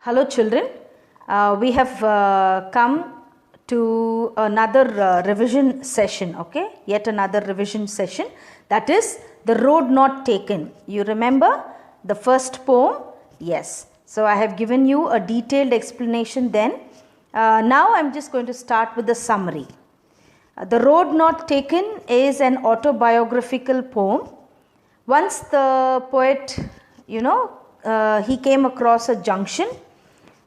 Hello children, we have come to another revision session, okay, yet another revision session, that is the road not taken. You remember the first poem? Yes. So I have given you a detailed explanation then. Now I am just going to start with the summary. The Road Not Taken is an autobiographical poem. Once the poet, he came across a junction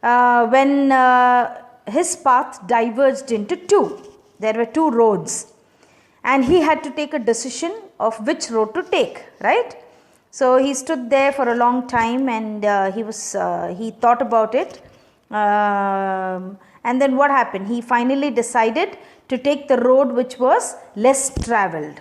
when his path diverged into two. There were two roads and he had to take a decision of which road to take, right? So he stood there for a long time and he thought about it, and then what happened? He finally decided to take the road which was less travelled.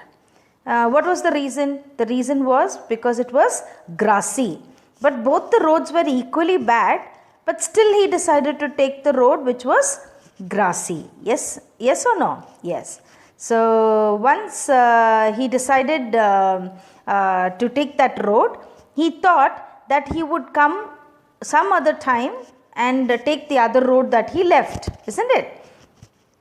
What was the reason? The reason was because it was grassy. But both the roads were equally bad, but still he decided to take the road which was grassy. Yes, yes or no? Yes. So once he decided to take that road, he thought that he would come some other time and take the other road that he left, isn't it?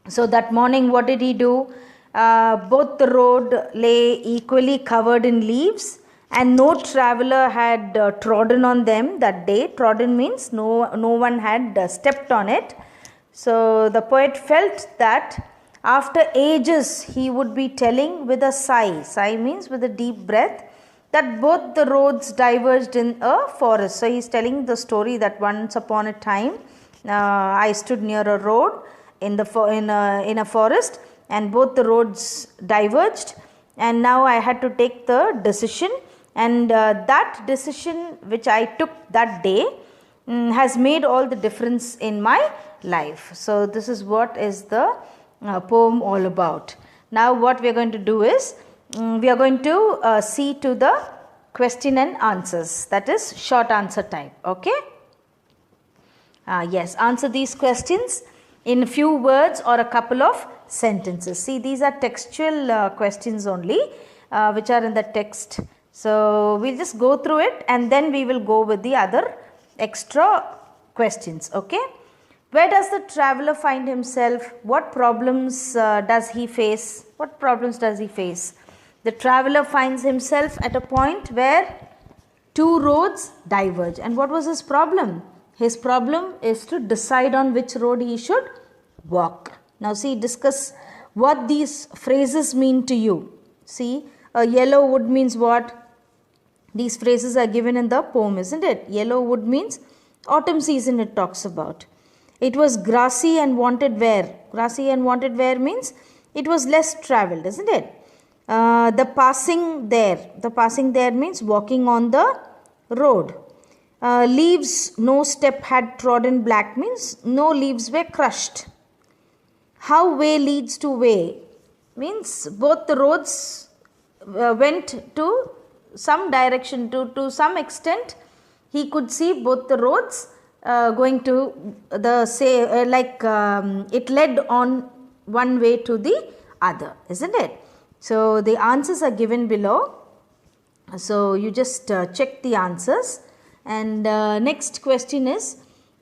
So that morning what did he do? Both the road lay equally covered in leaves and no traveller had trodden on them that day. Trodden means no one had stepped on it. So the poet felt that after ages he would be telling with a sigh. Sigh means with a deep breath, that both the roads diverged in a forest. So he is telling the story that once upon a time I stood near a road in a forest and both the roads diverged, and now I had to take the decision, and that decision which I took that day has made all the difference in my life. So this is what is the poem all about. Now what we are going to do is we are going to see to the question and answers, that is short answer type. Okay, yes, answer these questions in a few words or a couple of sentences. See, these are textual questions only which are in the text. So we'll just go through it and then we will go with the other extra questions. Okay, where does the traveller find himself? What problems does he face? What problems does he face? The traveller finds himself at a point where two roads diverge. And what was his problem? His problem is to decide on which road he should walk. Now see, discuss what these phrases mean to you. See, a yellow wood means what? These phrases are given in the poem, isn't it? Yellow wood means autumn season it talks about. It was grassy and wanted wear. Grassy and wanted wear means it was less travelled, isn't it? The passing there means walking on the road. Leaves no step had trodden black means no leaves were crushed. How way leads to way means both the roads went to some direction, to some extent he could see both the roads going to the it led on one way to the other, isn't it? So the answers are given below, so you just check the answers. And next question is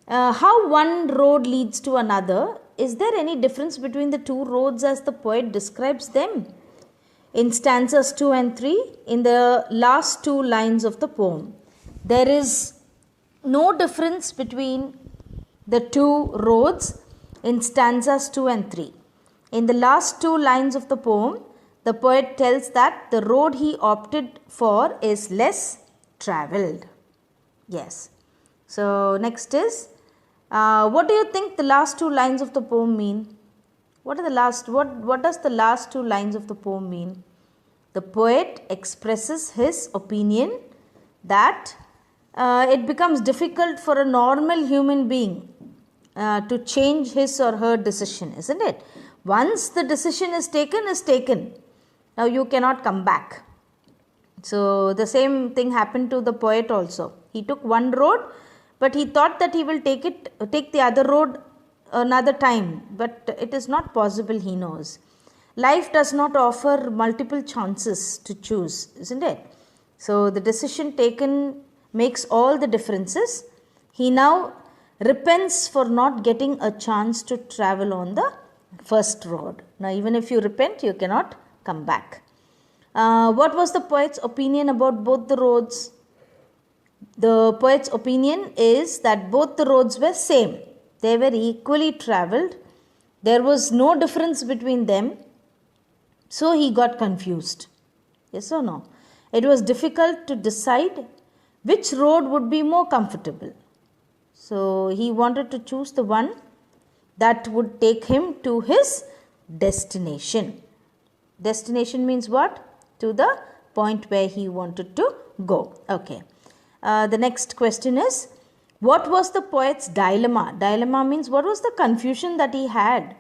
how one road leads to another. Is there any difference between the two roads as the poet describes them? In stanzas 2 and 3, in the last two lines of the poem, there is no difference between the two roads in stanzas 2 and 3. In the last two lines of the poem, the poet tells that the road he opted for is less travelled. Yes. So next is, what do you think the last two lines of the poem mean? What does the last two lines of the poem mean? The poet expresses his opinion that it becomes difficult for a normal human being to change his or her decision, isn't it? Once the decision is taken. Now you cannot come back. So the same thing happened to the poet also. He took one road, but he thought that he will take the other road another time, but it is not possible, he knows. Life does not offer multiple chances to choose, isn't it? So the decision taken makes all the differences. He now repents for not getting a chance to travel on the first road. Now, even if you repent, you cannot come back. What was the poet's opinion about both the roads? The poet's opinion is that both the roads were same. They were equally travelled. There was no difference between them. So he got confused. Yes or no? It was difficult to decide which road would be more comfortable. So he wanted to choose the one that would take him to his destination. Destination means what? To the point where he wanted to go. Okay. The next question is, what was the poet's dilemma? Dilemma means what was the confusion that he had?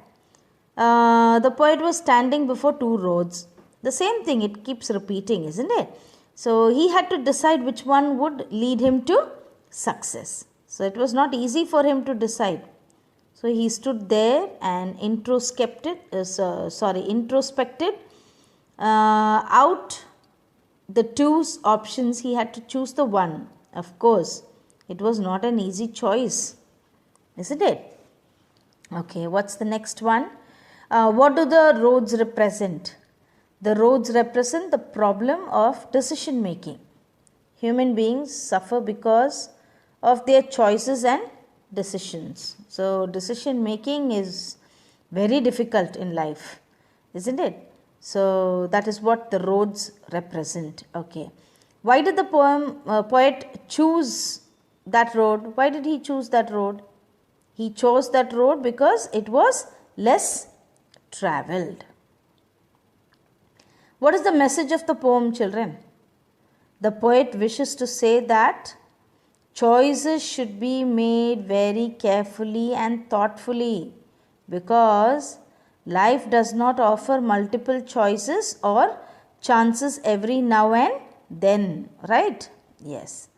The poet was standing before two roads. The same thing, it keeps repeating, isn't it? So he had to decide which one would lead him to success. So it was not easy for him to decide. So he stood there and introspected out the two options. He had to choose the one. Of course, it was not an easy choice, isn't it? Okay, what's the next one? What do the roads represent? The roads represent the problem of decision making. Human beings suffer because of their choices and decisions. So decision making is very difficult in life, isn't it? So that is what the roads represent. Okay. Why did the poet choose that road? Why did he choose that road? He chose that road because it was less travelled. What is the message of the poem, children? The poet wishes to say that choices should be made very carefully and thoughtfully, because life does not offer multiple choices or chances every now and then, right? Yes.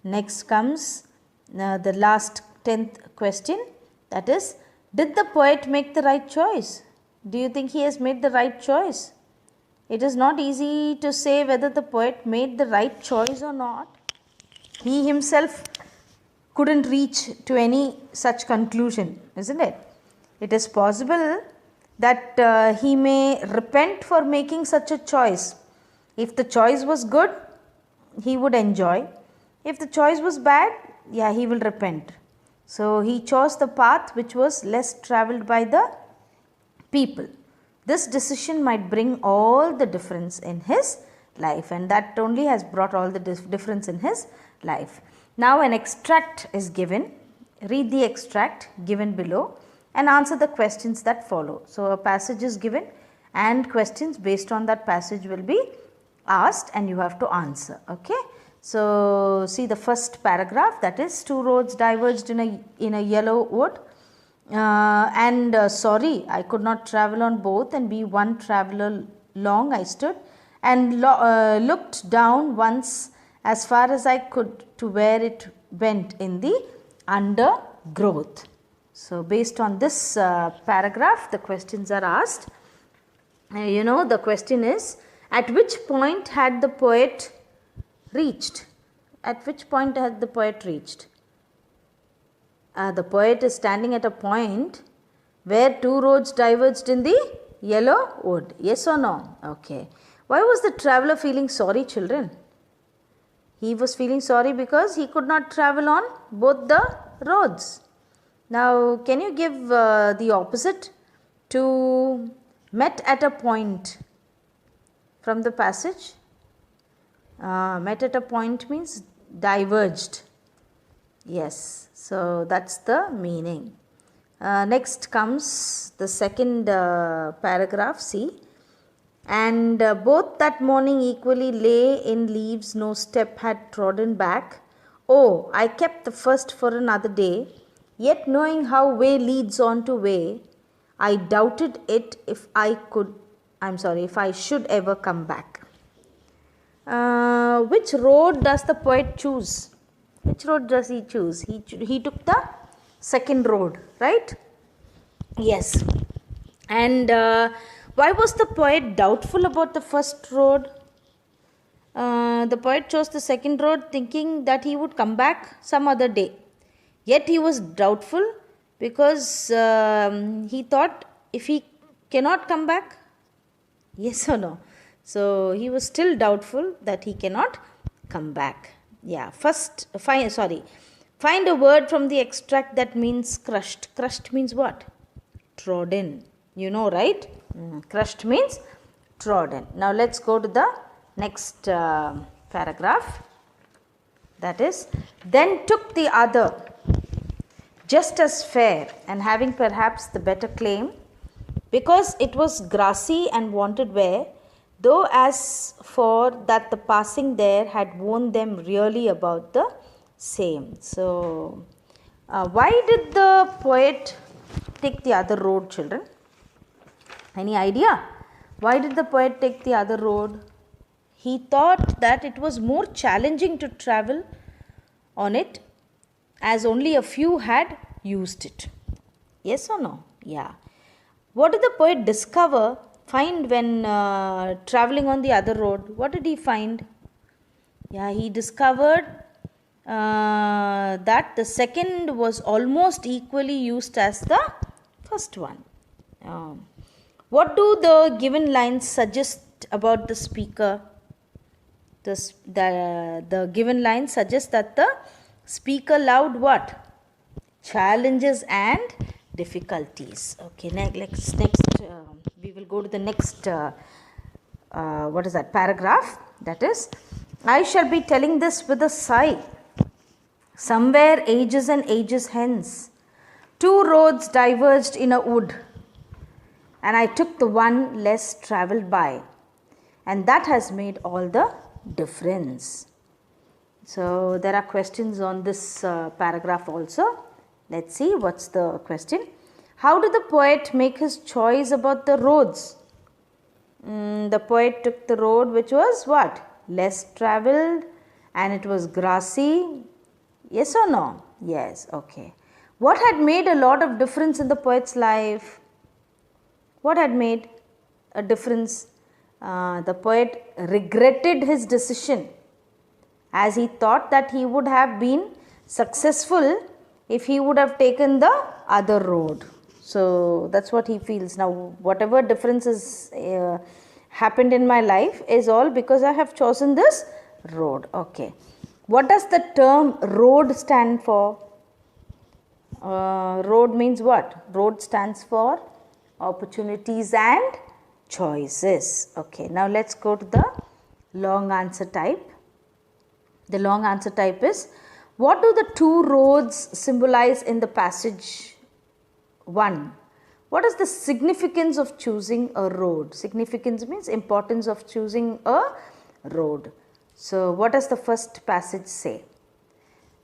Next comes the last 10th question, that is, did the poet make the right choice? Do you think he has made the right choice? It is not easy to say whether the poet made the right choice or not. He himself couldn't reach to any such conclusion, isn't it? It is possible that he may repent for making such a choice. If the choice was good, he would enjoy. If the choice was bad, yeah, he will repent. So he chose the path which was less travelled by the people. This decision might bring all the difference in his life, and that only has brought all the difference in his life. Now an extract is given. Read the extract given below and answer the questions that follow. So a passage is given and questions based on that passage will be asked and you have to answer. Okay. So see the first paragraph, that is, two roads diverged in a yellow wood. Sorry, I could not travel on both, and be one traveller long I stood and looked down once as far as I could to where it went in the undergrowth. So based on this paragraph, the questions are asked. The question is, at which point had the poet reached? At which point had the poet reached? The poet is standing at a point where two roads diverged in the yellow wood. Yes or no? Okay. Why was the traveller feeling sorry, children? He was feeling sorry because he could not travel on both the roads. Now, can you give the opposite to met at a point from the passage? Met at a point means diverged. Yes, so that's the meaning. Next comes the second paragraph, see. And both that morning equally lay in leaves, no step had trodden back. Oh, I kept the first for another day, yet knowing how way leads on to way, I doubted it if I should ever come back. Which road does the poet choose? Which road does he choose? He took the second road, right? Yes. And why was the poet doubtful about the first road? The poet chose the second road thinking that he would come back some other day. Yet he was doubtful because he thought, if he cannot come back, yes or no? So he was still doubtful that he cannot come back. Yeah, find a word from the extract that means crushed. Crushed means what? Trodden. You know, right? Crushed means trodden. Now let's go to the next paragraph. That is, then took the other, just as fair and having perhaps the better claim, because it was grassy and wanted wear, though as for that the passing there had warned them really about the same. So, why did the poet take the other road, children? Any idea? Why did the poet take the other road? He thought that it was more challenging to travel on it, as only a few had used it. Yes or no? Yeah. What did the poet find when traveling on the other road? What did he find? Yeah, he discovered that the second was almost equally used as the first one. What do the given lines suggest about the speaker? The given lines suggest that the speaker loved what? Challenges and difficulties. Okay, next we will go to the next paragraph. That is, I shall be telling this with a sigh. Somewhere ages and ages hence, two roads diverged in a wood, and I took the one less travelled by, and that has made all the difference. So there are questions on this paragraph also. Let's see what's the question. How did the poet make his choice about the roads? The poet took the road which was what? Less travelled, and it was grassy. Yes or no? Yes. Okay. What had made a lot of difference in the poet's life? What had made a difference? The poet regretted his decision, as he thought that he would have been successful if he would have taken the other road. So that's what he feels. Now, whatever differences happened in my life is all because I have chosen this road. Okay. What does the term road stand for? Road means what? Road stands for opportunities and choices. Okay. Now let's go to the long answer type. The long answer type is, what do the two roads symbolize in the passage 1? What is the significance of choosing a road? Significance means importance of choosing a road. So what does the first passage say?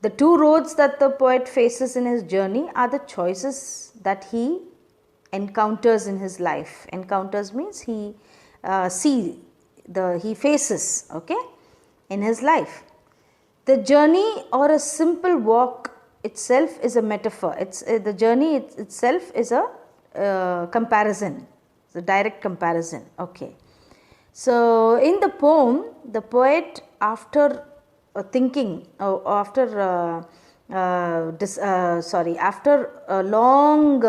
The two roads that the poet faces in his journey are the choices that he encounters in his life. Encounters means he faces, okay, in his life. The journey or a simple walk itself is a metaphor. The journey itself is a comparison, it's a direct comparison. Okay. So in the poem, the poet, after after a long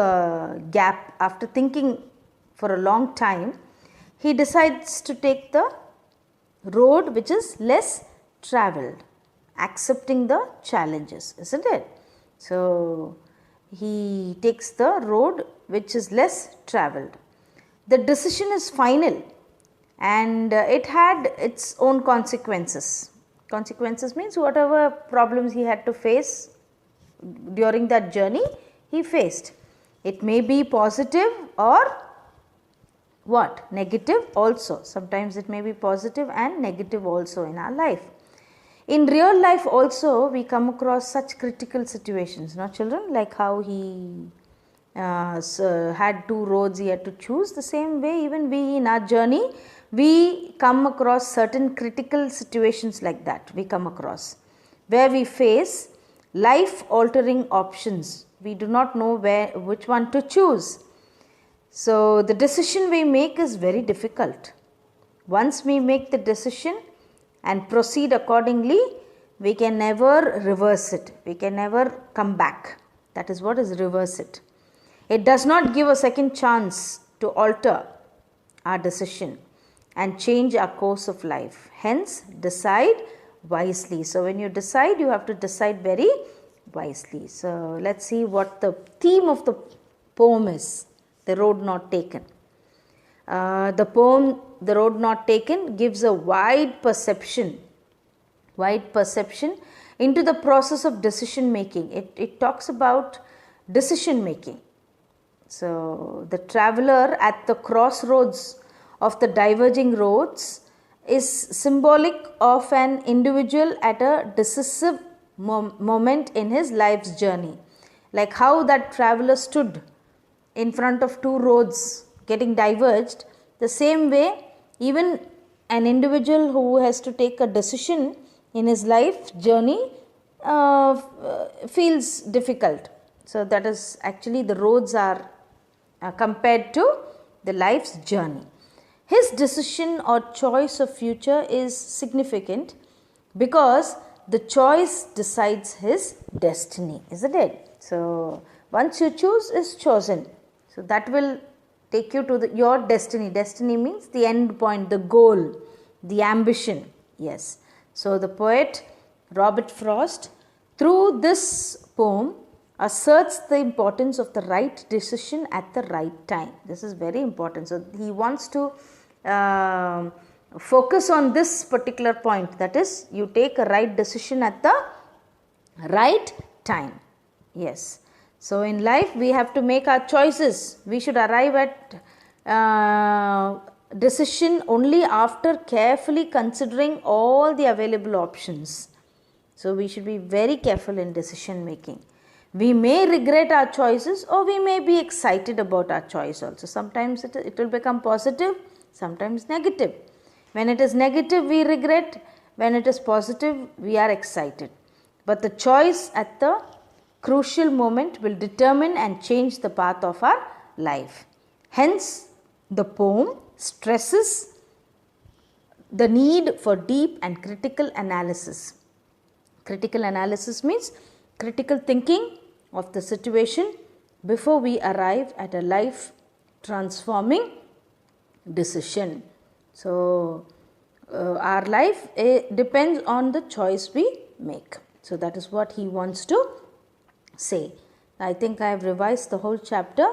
gap, after thinking for a long time, he decides to take the road which is less travelled, accepting the challenges, isn't it? So he takes the road which is less travelled. The decision is final, and it had its own consequences. Consequences means whatever problems he had to face during that journey, he faced. It may be positive or what? Negative also. Sometimes it may be positive and negative also in our life. In real life also, we come across such critical situations, no children, like how he had two roads he had to choose. The same way, even we in our journey, we come across certain critical situations like that. We come across where we face life altering options. We do not know which one to choose. So the decision we make is very difficult. Once we make the decision and proceed accordingly, we can never reverse it. We can never come back. That is what is reverse it. It does not give a second chance to alter our decision and change our course of life. Hence, decide wisely. So, when you decide, you have to decide very wisely. So, let's see what the theme of the poem is. The road not taken. The poem, The Road Not Taken, gives a wide perception into the process of decision making. It talks about decision making. So, the traveler at the crossroads of the diverging roads is symbolic of an individual at a decisive moment in his life's journey. Like how that traveler stood in front of two roads getting diverged, the same way even an individual who has to take a decision in his life journey feels difficult. So, that is actually the roads are compared to the life's journey. His decision or choice of future is significant because the choice decides his destiny, isn't it? So, once you choose is chosen. So, that will take you to your destiny. Destiny means the end point, the goal, the ambition. Yes. So, the poet Robert Frost, through this poem, asserts the importance of the right decision at the right time. This is very important. So, he wants to focus on this particular point, that is, you take a right decision at the right time. Yes. So, in life we have to make our choices. We should arrive at decision only after carefully considering all the available options. So, we should be very careful in decision making. We may regret our choices or we may be excited about our choice also. Sometimes it will become positive, sometimes negative. When it is negative, we regret. When it is positive, we are excited. But the choice at the crucial moment will determine and change the path of our life. Hence, the poem stresses the need for deep and critical analysis. Critical analysis means critical thinking of the situation before we arrive at a life transforming decision. So, our life depends on the choice we make. So, that is what he wants to say. I think I have revised the whole chapter,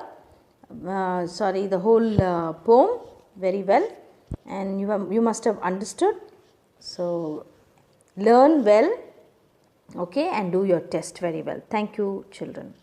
the whole poem very well, and you must have understood. So, learn well, okay, and do your test very well. Thank you, children.